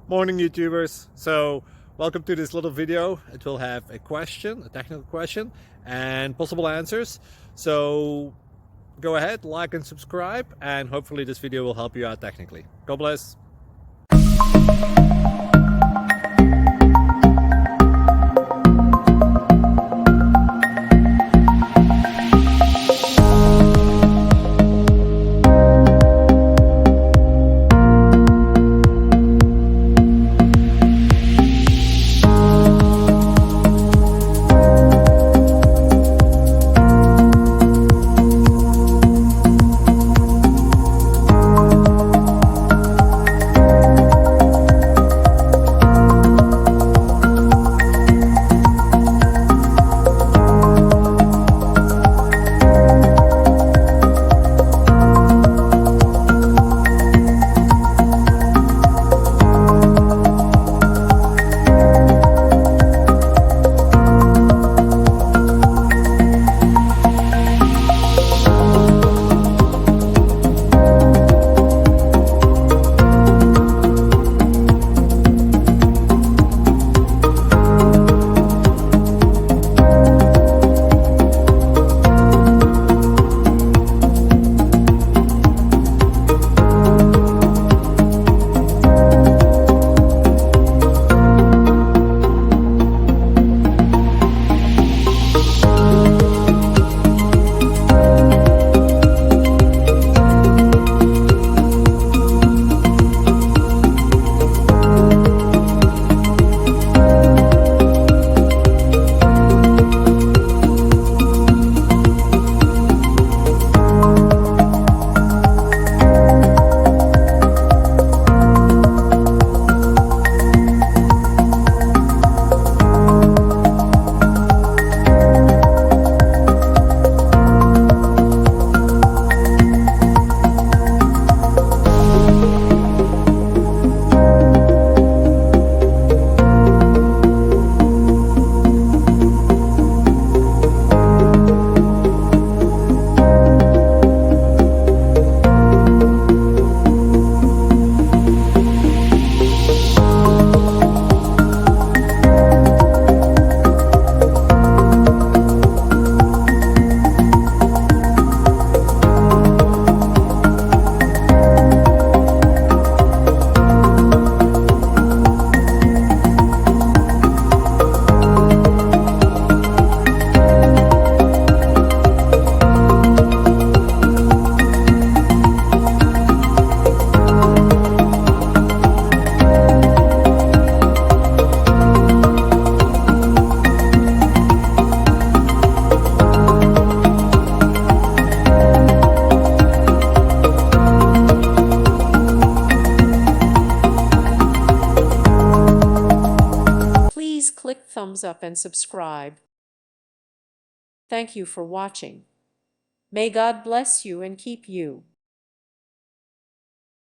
Morning YouTubers. So welcome to this little video. It will have a question, a technical question, and possible answers. So go ahead, like and subscribe, and hopefully this video will help you out technically. God bless. Please click thumbs up and subscribe. Thank you for watching. May God bless you and keep you.